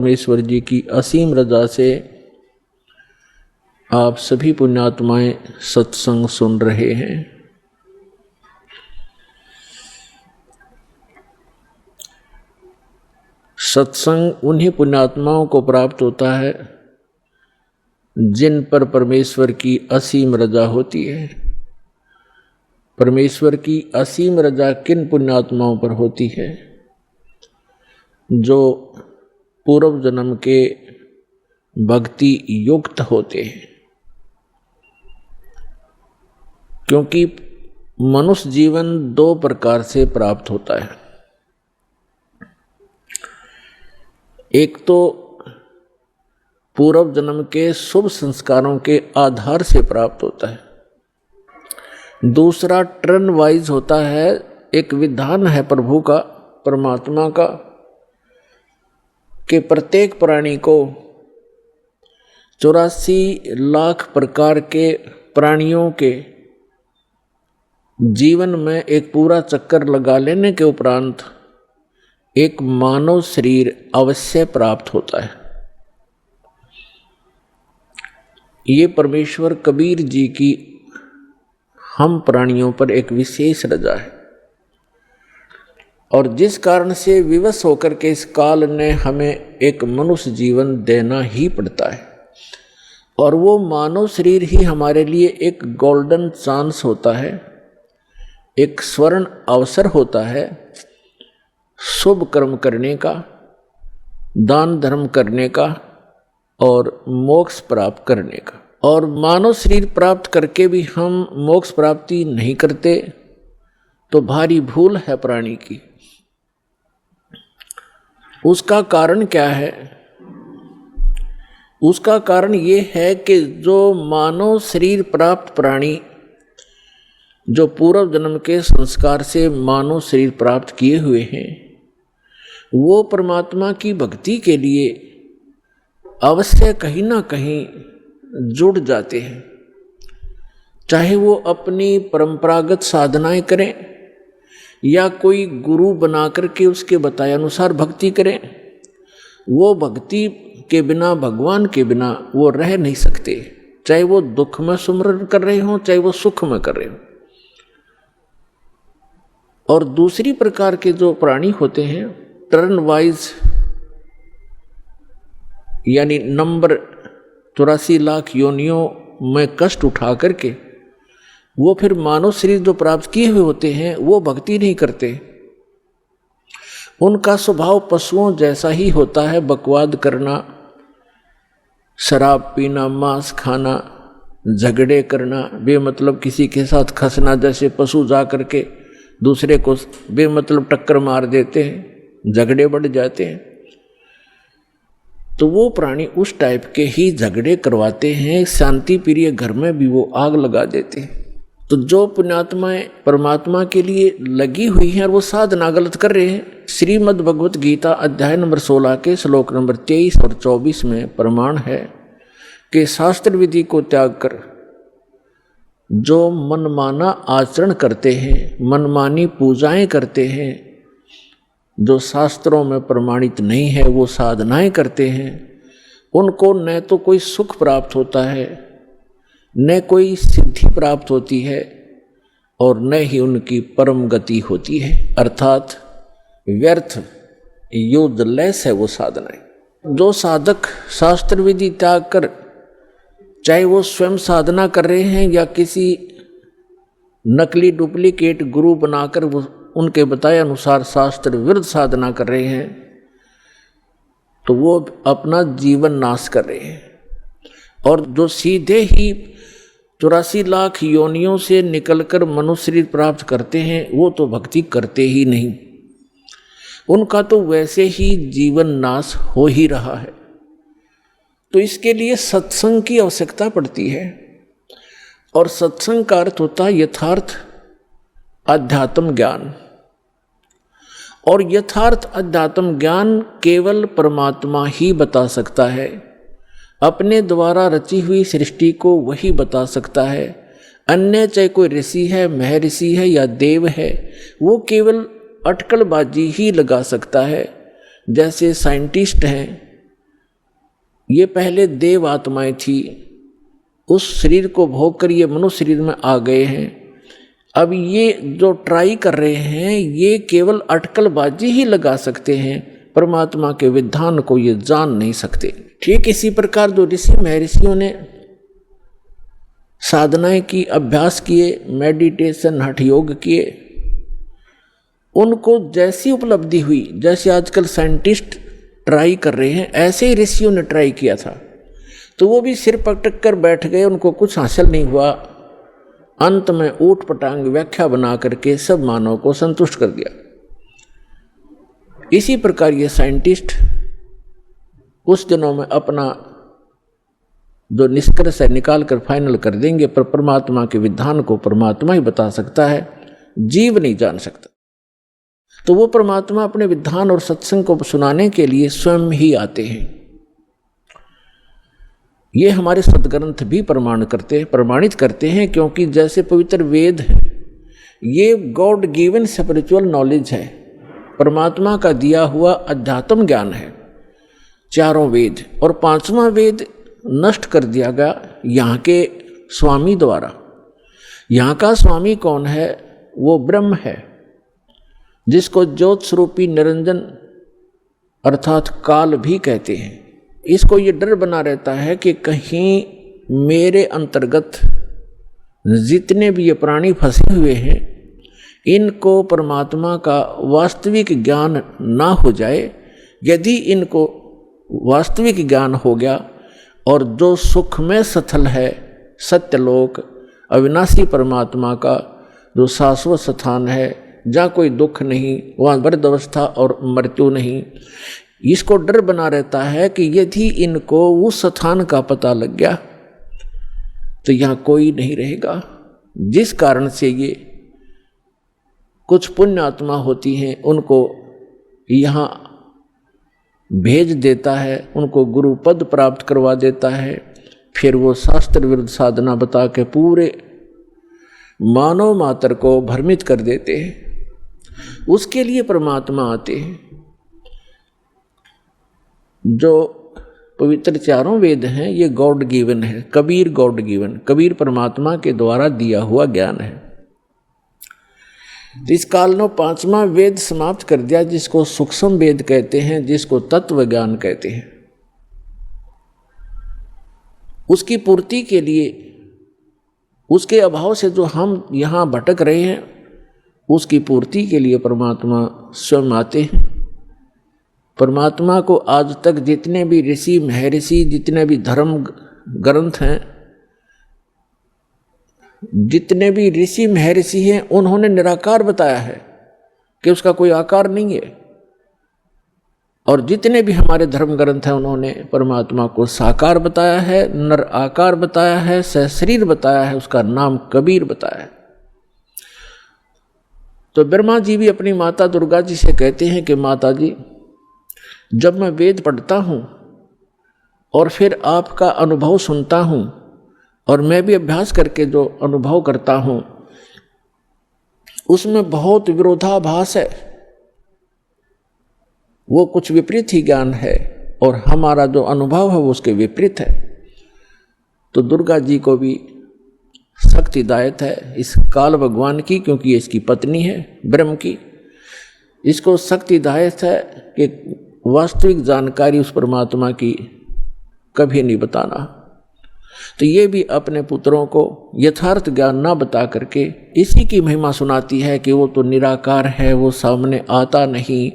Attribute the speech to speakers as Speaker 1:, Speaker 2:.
Speaker 1: परमेश्वर जी की असीम रजा से आप सभी पुण्यात्माएं सत्संग सुन रहे हैं। सत्संग उन्हीं पुण्यात्माओं को प्राप्त होता है जिन पर परमेश्वर की असीम रजा होती है। परमेश्वर की असीम रजा किन पुण्यात्माओं पर होती है? जो पूर्व जन्म के भक्ति युक्त होते हैं। क्योंकि मनुष्य जीवन दो प्रकार से प्राप्त होता है। एक तो पूर्व जन्म के शुभ संस्कारों के आधार से प्राप्त होता है। दूसरा टर्न वाइज होता है, एक विधान है प्रभु का, परमात्मा का, कि प्रत्येक प्राणी को 84 लाख प्रकार के प्राणियों के जीवन में एक पूरा चक्कर लगा लेने के उपरांत एक मानव शरीर अवश्य प्राप्त होता है। ये परमेश्वर कबीर जी की हम प्राणियों पर एक विशेष रजा है, और जिस कारण से विवश होकर के इस काल ने हमें एक मनुष्य जीवन देना ही पड़ता है। और वो मानव शरीर ही हमारे लिए एक गोल्डन चांस होता है, एक स्वर्ण अवसर होता है शुभ कर्म करने का, दान धर्म करने का और मोक्ष प्राप्त करने का। और मानव शरीर प्राप्त करके भी हम मोक्ष प्राप्ति नहीं करते तो भारी भूल है प्राणी की। उसका कारण क्या है? उसका कारण ये है कि जो मानव शरीर प्राप्त प्राणी, जो पूर्व जन्म के संस्कार से मानव शरीर प्राप्त किए हुए हैं, वो परमात्मा की भक्ति के लिए अवश्य कहीं ना कहीं जुड़ जाते हैं। चाहे वो अपनी परंपरागत साधनाएं करें या कोई गुरु बना करके उसके बताए अनुसार भक्ति करें, वो भक्ति के बिना, भगवान के बिना वो रह नहीं सकते। चाहे वो दुख में सुमरन कर रहे हों, चाहे वो सुख में कर रहे हों। और दूसरी प्रकार के जो प्राणी होते हैं, टर्न वाइज, यानी नंबर 84 लाख योनियों में कष्ट उठा करके वो फिर मानव शरीर जो प्राप्त किए हुए होते हैं वो भक्ति नहीं करते। उनका स्वभाव पशुओं जैसा ही होता है, बकवाद करना, शराब पीना, मांस खाना, झगड़े करना, बेमतलब किसी के साथ खसना, जैसे पशु जा करके दूसरे को बेमतलब टक्कर मार देते हैं, झगड़े बढ़ जाते हैं। तो वो प्राणी उस टाइप के ही झगड़े करवाते हैं। शांति प्रिय घर में भी वो आग लगा देते हैं। तो जो पुण्यात्माएं परमात्मा के लिए लगी हुई हैं और वो साधना गलत कर रहे हैं, श्रीमद् भगवत गीता अध्याय नंबर 16 के श्लोक नंबर 23 और 24 में प्रमाण है कि शास्त्र विधि को त्याग कर जो मनमाना आचरण करते हैं, मनमानी पूजाएं करते हैं, जो शास्त्रों में प्रमाणित नहीं है वो साधनाएं करते हैं, उनको न तो कोई सुख प्राप्त होता है, न कोई सिद्धि प्राप्त होती है, और न ही उनकी परम गति होती है। अर्थात व्यर्थ, यूजलेस है वो साधनाएं। जो साधक शास्त्र विधि त्याग कर, चाहे वो स्वयं साधना कर रहे हैं या किसी नकली डुप्लीकेट गुरु बनाकर वो उनके बताए अनुसार शास्त्र विरुद्ध साधना कर रहे हैं, तो वो अपना जीवन नाश कर रहे हैं। और जो सीधे ही 84 लाख योनियों से निकलकर मनुष्य शरीर प्राप्त करते हैं, वो तो भक्ति करते ही नहीं। उनका तो वैसे ही जीवन नाश हो ही रहा है। तो इसके लिए सत्संग की आवश्यकता पड़ती है। और सत्संग का अर्थ होता है यथार्थ अध्यात्म ज्ञान। और यथार्थ अध्यात्म ज्ञान केवल परमात्मा ही बता सकता है। अपने द्वारा रची हुई सृष्टि को वही बता सकता है। अन्य चाहे कोई ऋषि है, महर्षि है या देव है, वो केवल अटकलबाजी ही लगा सकता है। जैसे साइंटिस्ट हैं, ये पहले देव आत्माएं थी, उस शरीर को भोग कर ये मनुष्य शरीर में आ गए हैं। अब ये जो ट्राई कर रहे हैं ये केवल अटकलबाजी ही लगा सकते हैं, परमात्मा के विधान को ये जान नहीं सकते। ठीक इसी प्रकार जो ऋषि महर्षियों ने साधनाएं की, अभ्यास किए, मेडिटेशन, हठ योग किए, उनको जैसी उपलब्धि हुई, जैसे आजकल साइंटिस्ट ट्राई कर रहे हैं, ऐसे ही ऋषियों ने ट्राई किया था। तो वो भी सिर पटक कर बैठ गए, उनको कुछ हासिल नहीं हुआ। अंत में ऊट पटांग व्याख्या बना करके सब मानव को संतुष्ट कर दिया। इसी प्रकार ये साइंटिस्ट कुछ दिनों में अपना जो निष्कर्ष है निकाल कर फाइनल कर देंगे, पर परमात्मा के विधान को परमात्मा ही बता सकता है, जीव नहीं जान सकता। तो वो परमात्मा अपने विधान और सत्संग को सुनाने के लिए स्वयं ही आते हैं। ये हमारे सदग्रंथ भी प्रमाणित करते हैं, क्योंकि जैसे पवित्र वेद है ये गॉड गिवन स्पिरिचुअल नॉलेज है, परमात्मा का दिया हुआ अध्यात्म ज्ञान है, चारों वेद। और पांचवा वेद नष्ट कर दिया गया यहाँ के स्वामी द्वारा। यहाँ का स्वामी कौन है? वो ब्रह्म है, जिसको ज्योत स्वरूपी निरंजन अर्थात काल भी कहते हैं। इसको ये डर बना रहता है कि कहीं मेरे अंतर्गत जितने भी ये प्राणी फंसे हुए हैं इनको परमात्मा का वास्तविक ज्ञान ना हो जाए। यदि इनको वास्तविक ज्ञान हो गया और जो सुख में सथल है, सत्यलोक अविनाशी परमात्मा का जो शाश्वत स्थान है, जहाँ कोई दुख नहीं, वहाँ वृद्ध अवस्था और मृत्यु नहीं, इसको डर बना रहता है कि यदि इनको उस स्थान का पता लग गया तो यहाँ कोई नहीं रहेगा। जिस कारण से ये कुछ पुण्य आत्मा होती हैं उनको यहाँ भेज देता है, उनको गुरु पद प्राप्त करवा देता है, फिर वो शास्त्र विरुद्ध साधना बता के पूरे मानव मात्र को भ्रमित कर देते हैं। उसके लिए परमात्मा आते हैं। जो पवित्र चारों वेद हैं ये गॉड गिवन है, कबीर गॉड गिवन, कबीर परमात्मा के द्वारा दिया हुआ ज्ञान है। इस काल ने पांचवा वेद समाप्त कर दिया, जिसको सूक्ष्म वेद कहते हैं, जिसको तत्व ज्ञान कहते हैं। उसकी पूर्ति के लिए, उसके अभाव से जो हम यहाँ भटक रहे हैं, उसकी पूर्ति के लिए परमात्मा स्वयं आते हैं। परमात्मा को आज तक जितने भी ऋषि महर्षि, जितने भी धर्म ग्रंथ हैं, जितने भी ऋषि महर्षि हैं, उन्होंने निराकार बताया है कि उसका कोई आकार नहीं है। और जितने भी हमारे धर्म ग्रंथ हैं उन्होंने परमात्मा को साकार बताया है, नर आकार बताया है, सहशरीर बताया है, उसका नाम कबीर बताया है। तो ब्रह्मा जी भी अपनी माता दुर्गा जी से कहते हैं कि माता जी, जब मैं वेद पढ़ता हूँ और फिर आपका अनुभव सुनता हूँ और मैं भी अभ्यास करके जो अनुभव करता हूँ उसमें बहुत विरोधाभास है, वो कुछ विपरीत ही ज्ञान है और हमारा जो अनुभव है वो उसके विपरीत है। तो दुर्गा जी को भी सख्त हिदायत है इस काल भगवान की, क्योंकि ये इसकी पत्नी है ब्रह्म की। इसको सख्त हिदायत है कि वास्तविक जानकारी उस परमात्मा की कभी नहीं बताना। तो ये भी अपने पुत्रों को यथार्थ ज्ञान ना बता करके इसी की महिमा सुनाती है कि वो तो निराकार है, वो सामने आता नहीं,